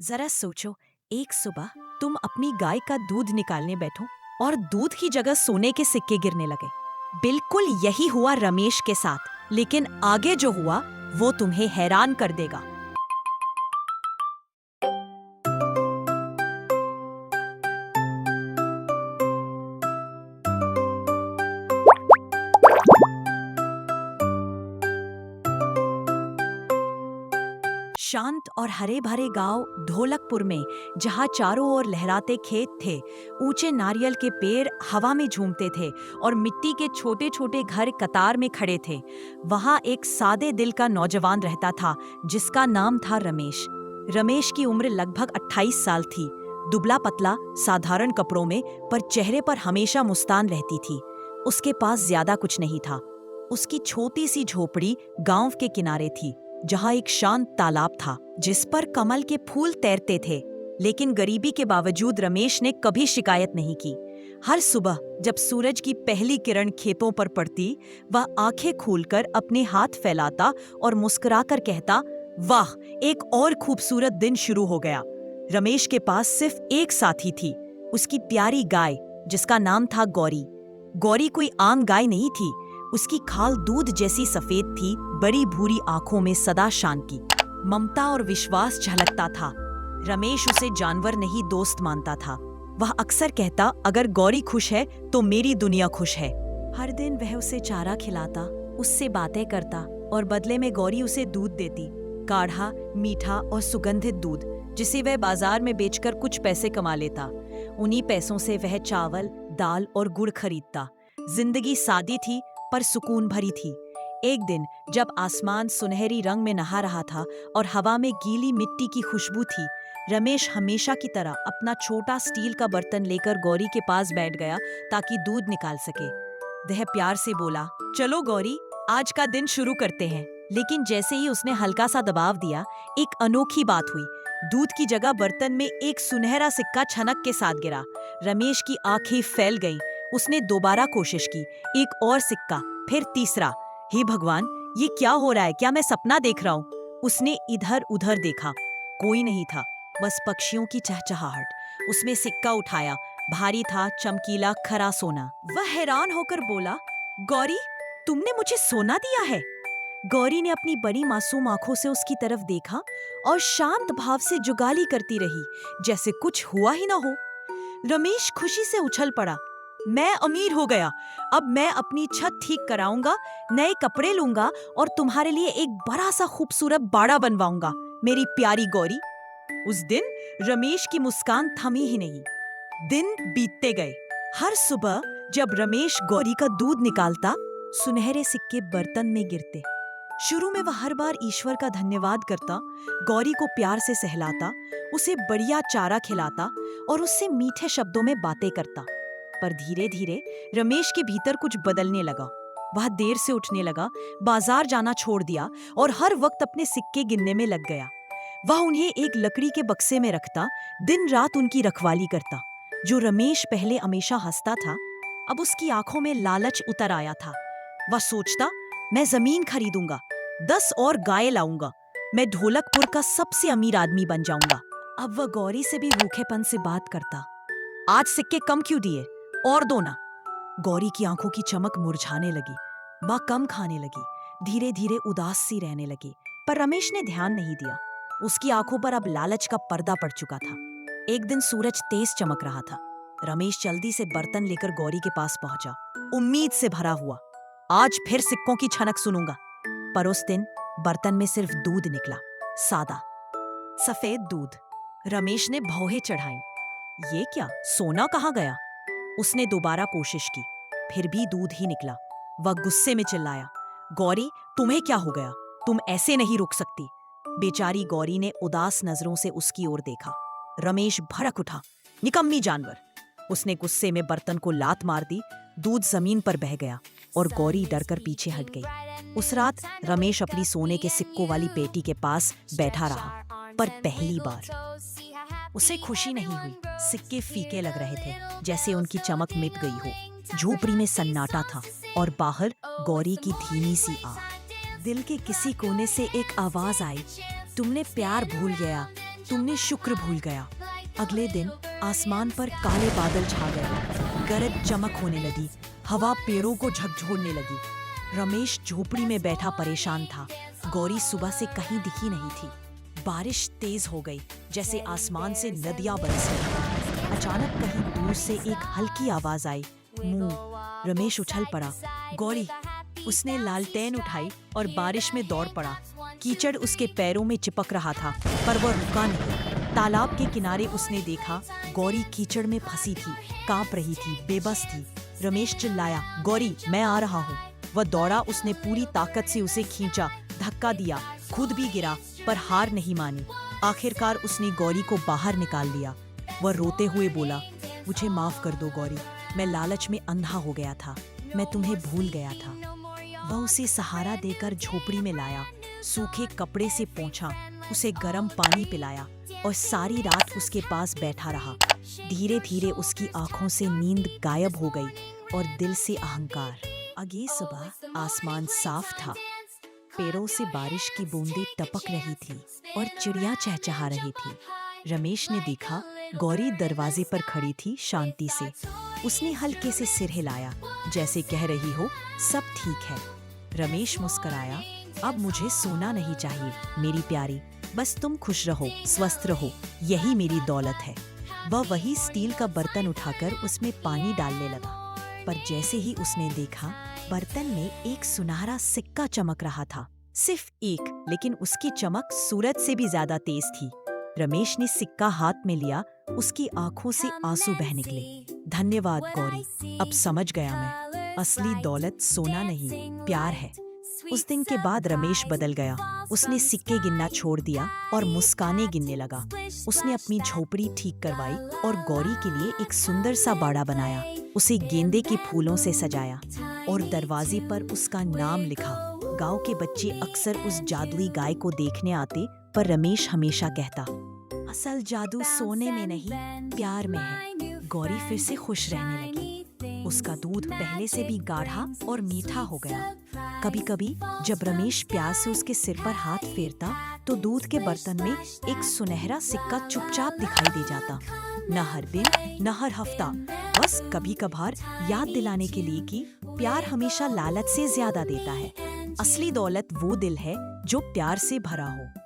जरा सोचो, एक सुबह तुम अपनी गाय का दूध निकालने बैठो और दूध की जगह सोने के सिक्के गिरने लगे। बिल्कुल यही हुआ रमेश के साथ, लेकिन आगे जो हुआ वो तुम्हें हैरान कर देगा। शांत और हरे भरे गांव ढोलकपुर में, जहां चारों ओर लहराते खेत थे, ऊंचे नारियल के पेड़ हवा में झूमते थे और मिट्टी के छोटे छोटे घर कतार में खड़े थे, वहां एक सादे दिल का नौजवान रहता था जिसका नाम था रमेश। रमेश की उम्र लगभग 28 साल थी। दुबला पतला, साधारण कपड़ों में, पर चेहरे पर हमेशा मुस्कान रहती थी। उसके पास ज्यादा कुछ नहीं था। उसकी छोटी सी झोपड़ी गांव के किनारे थी, जहां एक शांत तालाब था जिस पर कमल के फूल तैरते थे। लेकिन गरीबी के बावजूद रमेश ने कभी शिकायत नहीं की। हर सुबह जब सूरज की पहली किरण खेतों पर पड़ती, वह आंखें खोलकर अपने हाथ फैलाता और मुस्कुराकर कहता, वाह, एक और खूबसूरत दिन शुरू हो गया। रमेश के पास सिर्फ एक साथी थी, उसकी प्यारी गाय, जिसका नाम था गौरी। गौरी कोई आम गाय नहीं थी। उसकी खाल दूध जैसी सफेद थी, बड़ी भूरी आंखों में सदा शांति, ममता और विश्वास झलकता था। रमेश उसे जानवर नहीं, दोस्त मानता था। वह अक्सर कहता, अगर गौरी खुश है तो मेरी दुनिया खुश है। हर दिन वह उसे चारा खिलाता, उससे बातें करता और बदले में गौरी उसे दूध देती, गाढ़ा, मीठा और सुगंधित दूध, जिसे वह बाजार में बेचकर कुछ पैसे कमा लेता। उन्हीं पैसों से वह चावल, दाल और गुड़ खरीदता। जिंदगी सादी थी पर सुकून भरी थी। एक दिन जब आसमान सुनहरी रंग में नहा रहा था और हवा में गीली मिट्टी की खुशबू थी, रमेश हमेशा की तरह अपना छोटा स्टील का बर्तन लेकर गौरी के पास बैठ गया ताकि दूध निकाल सके। वह प्यार से बोला, चलो गौरी, आज का दिन शुरू करते हैं। लेकिन जैसे ही उसने हल्का सा दबाव दिया, एक अनोखी बात हुई। दूध की जगह बर्तन में एक सुनहरा सिक्का छनक के साथ गिरा। रमेश की आंखें फैल गईं। उसने दोबारा कोशिश की, एक और सिक्का, फिर तीसरा। हे भगवान, ये क्या हो रहा है? क्या मैं सपना देख रहा हूँ? उसने इधर उधर देखा, कोई नहीं था, बस पक्षियों की चहचहाहट। उसने सिक्का उठाया, भारी था, चमकीला, खरा सोना। वह हैरान होकर बोला, गौरी, तुमने मुझे सोना दिया है? गौरी ने अपनी बड़ी मासूम आंखों से उसकी तरफ देखा और शांत भाव से जुगाली करती रही, जैसे कुछ हुआ ही ना हो। रमेश खुशी से उछल पड़ा, मैं अमीर हो गया। अब मैं अपनी छत ठीक कराऊंगा, नए कपड़े लूंगा और तुम्हारे लिए एक बड़ा सा खूबसूरत बाड़ा बनवाऊंगा, मेरी प्यारी गौरी। उस दिन रमेश की मुस्कान थमी ही नहीं। दिन बीतते गए। हर सुबह जब रमेश गौरी का दूध निकालता, सुनहरे सिक्के बर्तन में गिरते। शुरू में वह हर बार ईश्वर का धन्यवाद करता, गौरी को प्यार से सहलाता, उसे बढ़िया चारा खिलाता और उससे मीठे शब्दों में बातें करता। पर धीरे धीरे रमेश के भीतर कुछ बदलने लगा। वह देर से उठने लगा, बाजार जाना छोड़ दिया और हर वक्त अपने सिक्के गिनने में लग गया। वह उन्हें एक लकड़ी के बक्से में रखता, दिन रात उनकी रखवाली करता। जो रमेश पहले हमेशा हंसता था, अब उसकी आंखों में लालच उतर आया था। वह सोचता, मैं जमीन खरीदूंगा, 10 और गाय लाऊंगा, मैं ढोलकपुर का सबसे अमीर आदमी बन जाऊंगा। अब वह गौरी से भी रूखेपन से बात करता, आज सिक्के कम क्यों दिए? और दो ना। गौरी की आंखों की चमक मुरझाने लगी। वह कम खाने लगी, धीरे धीरे उदास सी रहने लगी। पर रमेश ने ध्यान नहीं दिया। उसकी आंखों पर अब लालच का पर्दा पड़ चुका था। एक दिन सूरज तेज चमक रहा था। रमेश जल्दी से बर्तन लेकर गौरी के पास पहुंचा, उम्मीद से भरा हुआ। आज फिर सिक्कों की छनक सुनूंगा। पर उस दिन बर्तन में सिर्फ दूध निकला, सादा सफेद दूध। रमेश ने भौहें चढ़ाई, ये क्या, सोना कहाँ गया? उसने दोबारा कोशिश की, फिर भी दूध ही निकला। वह गुस्से में चिल्लाया, गौरी, तुम्हें क्या हो गया? तुम ऐसे नहीं रुक सकती। बेचारी गौरी ने उदास नजरों से उसकी ओर देखा। रमेश भड़क उठा, निकम्मी जानवर। उसने गुस्से में बर्तन को लात मार दी। दूध जमीन पर बह गया और गौरी डरकर पीछे हट गई। उस रात रमेश अपनी सोने के सिक्कों वाली पेटी के पास बैठा रहा, पर पहली बार उसे खुशी नहीं हुई। सिक्के फीके लग रहे थे, जैसे उनकी चमक मिट गई हो। झोपड़ी में सन्नाटा था और बाहर गौरी की धीमी सी आह। दिल के किसी कोने से एक आवाज आई, तुमने प्यार भूल गया, तुमने शुक्र भूल गया। अगले दिन आसमान पर काले बादल छा गए, गरज चमक होने लगी, हवा पेड़ों को झकझोरने लगी। रमेश झोपड़ी में बैठा परेशान था। गौरी सुबह से कहीं दिखी नहीं थी। बारिश तेज हो गई, जैसे आसमान से नदियां बरस रही। अचानक कहीं दूर से एक हल्की आवाज आई, मुंह। रमेश उछल पड़ा। गौरी। उसने लालटेन उठाई और बारिश में दौड़ पड़ा। कीचड़ उसके पैरों में चिपक रहा था, पर वह रुका नहीं। तालाब के किनारे उसने देखा, गौरी कीचड़ में फंसी थी, कांप रही थी, बेबस थी। रमेश चिल्लाया, गौरी, मैं आ रहा हूँ। वह दौड़ा, उसने पूरी ताकत से उसे खींचा, धक्का दिया, खुद भी गिरा, पर हार नहीं मानी। आखिरकार उसने गौरी को बाहर निकाल लिया। वह रोते हुए बोला, मुझे माफ कर दो गौरी, मैं लालच में अंधा हो गया था, मैं तुम्हें भूल गया था। वह उसे सहारा देकर झोपड़ी में लाया, सूखे कपड़े से पोंछा, उसे गर्म पानी पिलाया और सारी रात उसके पास बैठा रहा। धीरे धीरे उसकी आंखों से नींद गायब हो गई और दिल से अहंकार। अगली सुबह आसमान साफ था, पेड़ों से बारिश की बूंदें टपक रही थी और चिड़िया चहचहा रही थी। रमेश ने देखा, गौरी दरवाजे पर खड़ी थी, शांति से। उसने हल्के से सिर हिलाया, जैसे कह रही हो, सब ठीक है। रमेश मुस्कुराया, अब मुझे सोना नहीं चाहिए मेरी प्यारी, बस तुम खुश रहो, स्वस्थ रहो, यही मेरी दौलत है। वह वही स्टील का बर्तन उठाकर उसमें पानी डालने लगा, पर जैसे ही उसने देखा, बर्तन में एक सुनहरा सिक्का चमक रहा था। सिर्फ एक, लेकिन उसकी चमक सूरज से भी ज्यादा तेज थी। रमेश ने सिक्का हाथ में लिया, उसकी आंखों से आंसू बह निकले। धन्यवाद गौरी, अब समझ गया मैं, असली दौलत सोना नहीं, प्यार है। उस दिन के बाद रमेश बदल गया। उसने सिक्के गिनना छोड़ दिया और मुस्काने गिनने लगा। उसने अपनी झोपड़ी ठीक करवाई और गौरी के लिए एक सुंदर सा बाड़ा बनाया। उसे गेंदे के फूलों से सजाया और दरवाजे पर उसका नाम लिखा। गांव के बच्चे अक्सर उस जादुई गाय को देखने आते, पर रमेश हमेशा कहता, असल जादू सोने में नहीं, प्यार में है। गौरी फिर से खुश रहने लगी। उसका दूध पहले से भी गाढ़ा और मीठा हो गया। कभी कभी जब रमेश प्यार से उसके सिर पर हाथ फेरता, तो दूध के बर्तन में एक सुनहरा सिक्का चुपचाप दिखाई दे जाता। न हर दिन, न हर हफ्ता, बस कभी कभार याद दिलाने के लिए कि प्यार हमेशा लालच से ज्यादा देता है। असली दौलत वो दिल है जो प्यार से भरा हो।